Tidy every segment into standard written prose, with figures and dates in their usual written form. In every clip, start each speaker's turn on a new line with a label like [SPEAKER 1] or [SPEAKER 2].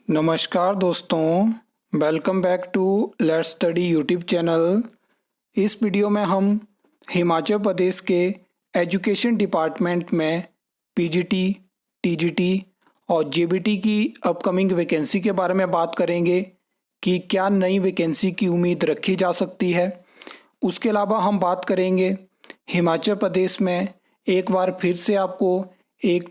[SPEAKER 1] नमस्कार दोस्तों, welcome back to let's study YouTube channel. इस वीडियो में हम हिमाचल प्रदेश के एजुकेशन डिपार्टमेंट में पीजीटी, टीजीटी और जेबीटी की अपकमिंग वैकेंसी के बारे में बात करेंगे कि क्या नई वैकेंसी की उम्मीद रखी जा सकती है। उसके अलावा हम बात करेंगे हिमाचल प्रदेश में एक बार फिर से आपको एक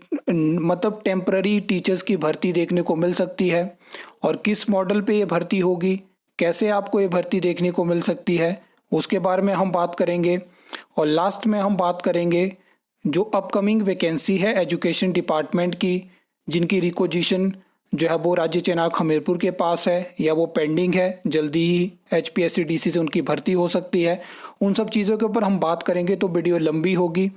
[SPEAKER 1] टेम्पररी टीचर्स की भर्ती देखने को मिल सकती है और किस मॉडल पे ये भर्ती होगी, कैसे आपको ये भर्ती देखने को मिल सकती है, उसके बारे में हम बात करेंगे। और लास्ट में हम बात करेंगे जो अपकमिंग वैकेंसी है एजुकेशन डिपार्टमेंट की, जिनकी रिक्वेजिशन जो है वो राज्य चुनाव हमीरपुर के पास है या वो पेंडिंग है, जल्दी ही HPSC-DC से उनकी भर्ती हो सकती है। उन सब चीज़ों के ऊपर हम बात करेंगे। तो वीडियो लंबी होगी,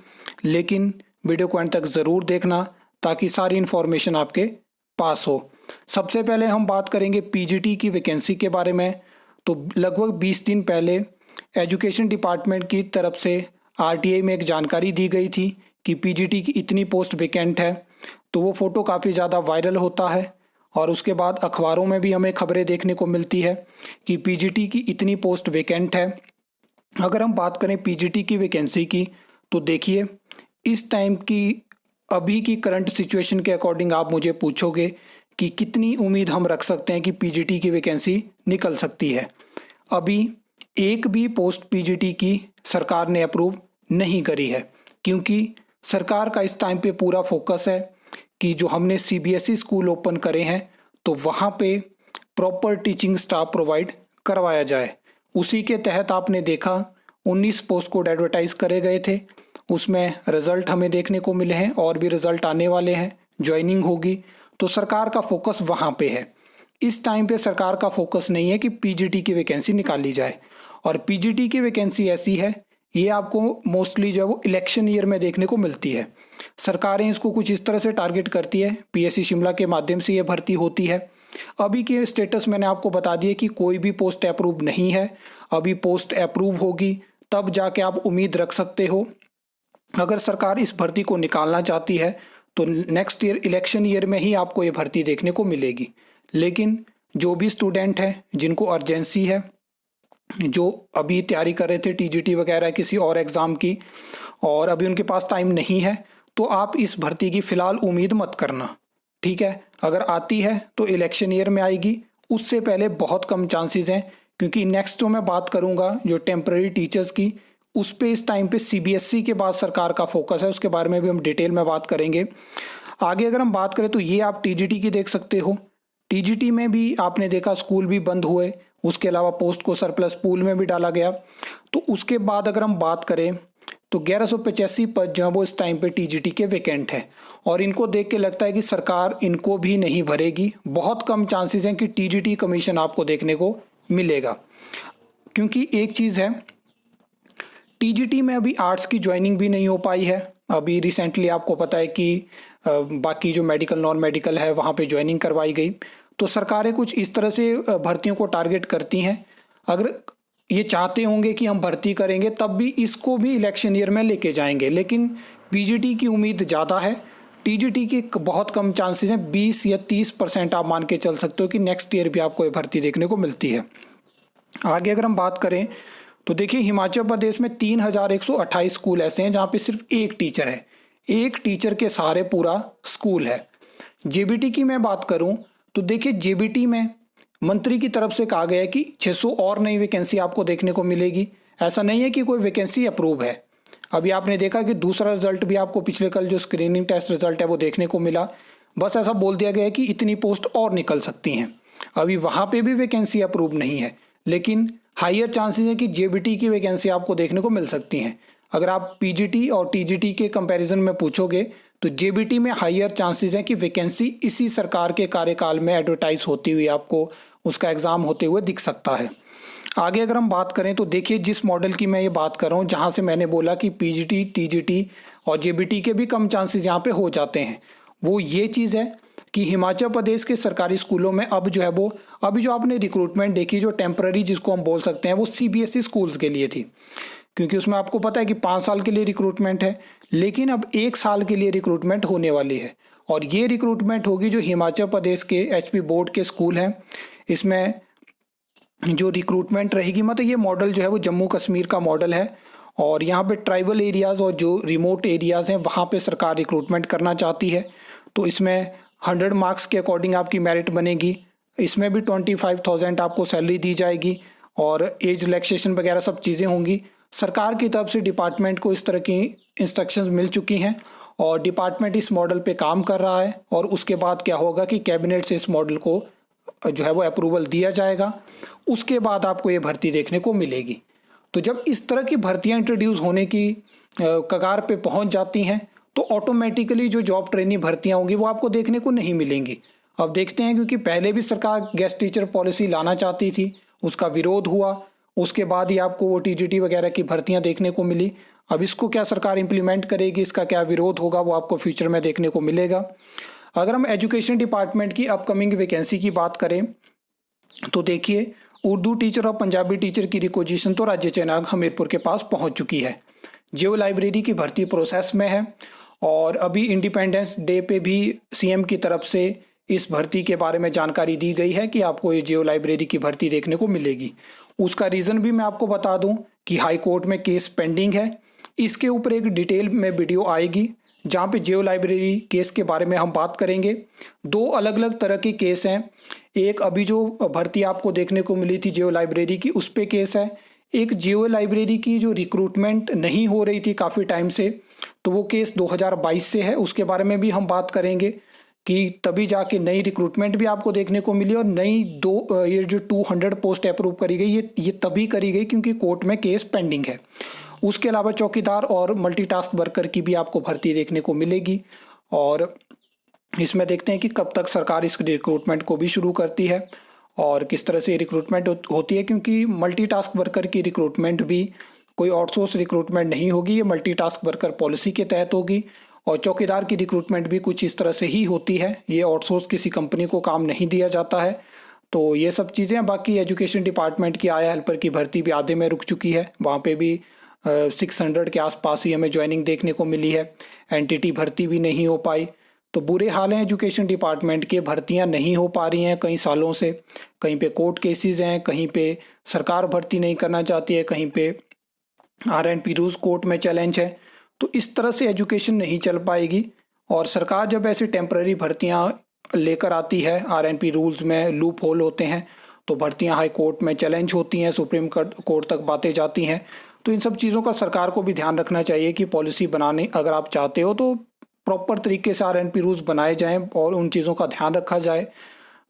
[SPEAKER 1] लेकिन वीडियो को अंत तक ज़रूर देखना ताकि सारी इन्फॉर्मेशन आपके पास हो। सबसे पहले हम बात करेंगे पीजीटी की वैकेंसी के बारे में। तो लगभग 20 दिन पहले एजुकेशन डिपार्टमेंट की तरफ से RTI में एक जानकारी दी गई थी कि पीजीटी की इतनी पोस्ट वैकेंट है। तो वो फ़ोटो काफ़ी ज़्यादा वायरल होता है और उसके बाद अखबारों में भी हमें खबरें देखने को मिलती है कि पीजीटी की इतनी पोस्ट वैकेंट है। अगर हम बात करें पीजीटी की वैकेंसी की, तो देखिए इस टाइम की अभी की करंट सिचुएशन के अकॉर्डिंग आप मुझे पूछोगे कि कितनी उम्मीद हम रख सकते हैं कि पीजीटी की वैकेंसी निकल सकती है। अभी एक भी पोस्ट पीजीटी की सरकार ने अप्रूव नहीं करी है, क्योंकि सरकार का इस टाइम पे पूरा फोकस है कि जो हमने CBSE स्कूल ओपन करे हैं तो वहाँ पे प्रॉपर टीचिंग स्टाफ प्रोवाइड करवाया जाए। उसी के तहत आपने देखा 19 पोस्ट कोड एडवर्टाइज करे गए थे, उसमें रिज़ल्ट हमें देखने को मिले हैं और भी रिज़ल्ट आने वाले हैं, ज्वाइनिंग होगी। तो सरकार का फोकस वहाँ पे है। इस टाइम पे सरकार का फोकस नहीं है कि पीजीटी की वैकेंसी निकाली जाए। और पीजीटी की वैकेंसी ऐसी है, ये आपको मोस्टली जो है वो इलेक्शन ईयर में देखने को मिलती है। सरकारें इसको कुछ इस तरह से टारगेट करती है, PSC शिमला के माध्यम से ये भर्ती होती है। अभी के स्टेटस मैंने आपको बता दिया कि कोई भी पोस्ट अप्रूव नहीं है। अभी पोस्ट अप्रूव होगी तब जाके आप उम्मीद रख सकते हो। अगर सरकार इस भर्ती को निकालना चाहती है तो नेक्स्ट ईयर इलेक्शन ईयर में ही आपको ये भर्ती देखने को मिलेगी। लेकिन जो भी स्टूडेंट हैं जिनको अर्जेंसी है, जो अभी तैयारी कर रहे थे टीजीटी वगैरह किसी और एग्ज़ाम की और अभी उनके पास टाइम नहीं है, तो आप इस भर्ती की फ़िलहाल उम्मीद मत करना, ठीक है। अगर आती है तो इलेक्शन ईयर में आएगी, उससे पहले बहुत कम चांसेस हैं, क्योंकि नेक्स्ट जो मैं बात करूँगा जो टेम्पररी टीचर्स की, उस पे इस टाइम पे CBSE के बाद सरकार का फोकस है। उसके बारे में भी हम डिटेल में बात करेंगे आगे। अगर हम बात करें तो ये आप टीजीटी की देख सकते हो। टीजीटी में भी आपने देखा स्कूल भी बंद हुए, उसके अलावा पोस्ट को सरप्लस पूल में भी डाला गया। तो उसके बाद अगर हम बात करें तो 1185 पद जो है वो इस टाइम पे टीजीटी के वैकेंट है और इनको देख के लगता है कि सरकार इनको भी नहीं भरेगी। बहुत कम चांसेस हैं कि टीजीटी कमीशन आपको देखने को मिलेगा, क्योंकि एक चीज़ है, टीजीटी में अभी आर्ट्स की ज्वाइनिंग भी नहीं हो पाई है। अभी रिसेंटली आपको पता है कि बाकी जो मेडिकल नॉन मेडिकल है वहाँ पे ज्वाइनिंग करवाई गई। तो सरकारें कुछ इस तरह से भर्तियों को टारगेट करती हैं। अगर ये चाहते होंगे कि हम भर्ती करेंगे तब भी इसको भी इलेक्शन ईयर में लेके जाएंगे, लेकिन पीजीटी की उम्मीद ज़्यादा है। टीजीटी की बहुत कम चांसेस हैं, 20 या 30% आप मान के चल सकते हो कि नेक्स्ट ईयर भी आपको ये भर्ती देखने को मिलती है। आगे अगर हम बात करें तो देखिए हिमाचल प्रदेश में 3128 स्कूल ऐसे हैं जहाँ पे सिर्फ एक टीचर है। एक टीचर के सहारे पूरा स्कूल है। जेबीटी की मैं बात करूँ तो देखिए जेबीटी में मंत्री की तरफ से कहा गया है कि 600 और नई वैकेंसी आपको देखने को मिलेगी। ऐसा नहीं है कि कोई वैकेंसी अप्रूव है। अभी आपने देखा कि दूसरा रिजल्ट भी आपको पिछले कल जो स्क्रीनिंग टेस्ट रिजल्ट है वो देखने को मिला। बस ऐसा बोल दिया गया है कि इतनी पोस्ट और निकल सकती हैं। अभी वहाँ पे भी वैकेंसी अप्रूव नहीं है, लेकिन हाईयर चांसेस है कि जेबीटी की वैकेंसी आपको देखने को मिल सकती हैं। अगर आप पीजीटी और टीजीटी के कंपैरिजन में पूछोगे तो जेबीटी में हाईयर चांसेस हैं कि वैकेंसी इसी सरकार के कार्यकाल में एडवर्टाइज होती हुई आपको उसका एग्ज़ाम होते हुए दिख सकता है। आगे अगर हम बात करें तो देखिए जिस मॉडल की मैं ये बात कर रहा हूँ, जहाँ से मैंने बोला कि पीजीटी, टीजीटी और जेबीटी के भी कम चांसेस यहाँ पे हो जाते हैं, वो ये चीज़ है कि हिमाचल प्रदेश के सरकारी स्कूलों में अब जो है वो अभी जो आपने रिक्रूटमेंट देखी जो टेम्पररी जिसको हम बोल सकते हैं वो CBSE स्कूल्स के लिए थी, क्योंकि उसमें आपको पता है कि 5 साल के लिए रिक्रूटमेंट है, लेकिन अब 1 साल के लिए रिक्रूटमेंट होने वाली है और ये रिक्रूटमेंट होगी जो हिमाचल प्रदेश के एचपी बोर्ड के स्कूल हैं, इसमें जो रिक्रूटमेंट रहेगी, मतलब ये मॉडल जो है वो जम्मू कश्मीर का मॉडल है और यहाँ पे ट्राइबल एरियाज़ और जो रिमोट एरियाज़ हैं वहाँ पे सरकार रिक्रूटमेंट करना चाहती है। तो इसमें 100 मार्क्स के अकॉर्डिंग आपकी मेरिट बनेगी। इसमें भी 25,000 आपको सैलरी दी जाएगी और एज रिलैक्सेशन वगैरह सब चीज़ें होंगी। सरकार की तरफ से डिपार्टमेंट को इस तरह की इंस्ट्रक्शंस मिल चुकी हैं और डिपार्टमेंट इस मॉडल पे काम कर रहा है और उसके बाद क्या होगा कि कैबिनेट से इस मॉडल को जो है वो अप्रूवल दिया जाएगा, उसके बाद आपको ये भर्ती देखने को मिलेगी। तो जब इस तरह की भर्तियां इंट्रोड्यूस होने की कगार पे पहुंच जाती हैं तो ऑटोमेटिकली जो जॉब ट्रेनी भर्तियां होंगी वो आपको देखने को नहीं मिलेंगी। अब देखते हैं, क्योंकि पहले भी सरकार गेस्ट टीचर पॉलिसी लाना चाहती थी, उसका विरोध हुआ, उसके बाद ही आपको वो टीजीटी वगैरह की भर्तियां देखने को मिली। अब इसको क्या सरकार इम्प्लीमेंट करेगी, इसका क्या विरोध होगा, वो आपको फ्यूचर में देखने को मिलेगा। अगर हम एजुकेशन डिपार्टमेंट की अपकमिंग वैकेंसी की बात करें तो देखिए, उर्दू टीचर और पंजाबी टीचर की रिक्वेजिशन तो राज्य चयन हमीरपुर के पास पहुंच चुकी है। जियो लाइब्रेरी की भर्ती प्रोसेस में है और अभी इंडिपेंडेंस डे पे भी सीएम की तरफ से इस भर्ती के बारे में जानकारी दी गई है कि आपको ये जियो लाइब्रेरी की भर्ती देखने को मिलेगी। उसका रीज़न भी मैं आपको बता दूं कि हाई कोर्ट में केस पेंडिंग है। इसके ऊपर एक डिटेल में वीडियो आएगी जहाँ पे जियो लाइब्रेरी केस के बारे में हम बात करेंगे। दो अलग अलग तरह के केस हैं, एक अभी जो भर्ती आपको देखने को मिली थी जियो लाइब्रेरी की उस पे केस है, एक जियो लाइब्रेरी की जो रिक्रूटमेंट नहीं हो रही थी काफ़ी टाइम से, तो वो केस 2022 से है, उसके बारे में भी हम बात करेंगे कि तभी जाके नई रिक्रूटमेंट भी आपको देखने को मिली और नई ये जो 200 पोस्ट अप्रूव करी गई ये तभी करी गई क्योंकि कोर्ट में केस पेंडिंग है। उसके अलावा चौकीदार और मल्टीटास्क वर्कर की भी आपको भर्ती देखने को मिलेगी और इसमें देखते हैं कि कब तक सरकार इस रिक्रूटमेंट को भी शुरू करती है और किस तरह से रिक्रूटमेंट होती है, क्योंकि मल्टीटास्क वर्कर की रिक्रूटमेंट भी कोई आउटसोर्स रिक्रूटमेंट नहीं होगी, ये मल्टीटास्क वर्कर पॉलिसी के तहत होगी। और चौकीदार की रिक्रूटमेंट भी कुछ इस तरह से ही होती है, ये आउटसोर्स किसी कंपनी को काम नहीं दिया जाता है। तो ये सब चीज़ें हैं। बाकी एजुकेशन डिपार्टमेंट की आया हेल्पर की भर्ती भी आधे में रुक चुकी है, वहाँ पे भी 600 के आसपास ही हमें ज्वाइनिंग देखने को मिली है। एनटीटी भर्ती भी नहीं हो पाई। तो बुरे हाल हैं एजुकेशन डिपार्टमेंट के, भर्तियां नहीं हो पा रही हैं कई सालों से, कहीं पे कोर्ट केसेस हैं, कहीं पे सरकार भर्ती नहीं करना चाहती है, कहीं पे आरएनपी रूल्स कोर्ट में चैलेंज है। तो इस तरह से एजुकेशन नहीं चल पाएगी और सरकार जब ऐसी टेम्पररी भर्तियां लेकर आती है, आरएनपी रूल्स में लूप होल होते हैं तो भर्तियां हाई कोर्ट में चैलेंज होती हैं, सुप्रीम कोर्ट तक बातें जाती हैं। तो इन सब चीज़ों का सरकार को भी ध्यान रखना चाहिए कि पॉलिसी बनाने अगर आप चाहते हो तो प्रॉपर तरीके से आरएनपी रूल्स बनाए जाएं और उन चीज़ों का ध्यान रखा जाए।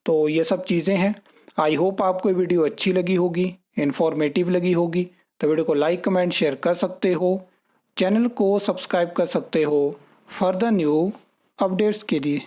[SPEAKER 1] तो ये सब चीज़ें हैं। आई होप आपको ये वीडियो अच्छी लगी होगी, इन्फॉर्मेटिव लगी होगी। तो वीडियो को लाइक कमेंट शेयर कर सकते हो, चैनल को सब्सक्राइब कर सकते हो फर्दर न्यू अपडेट्स के लिए।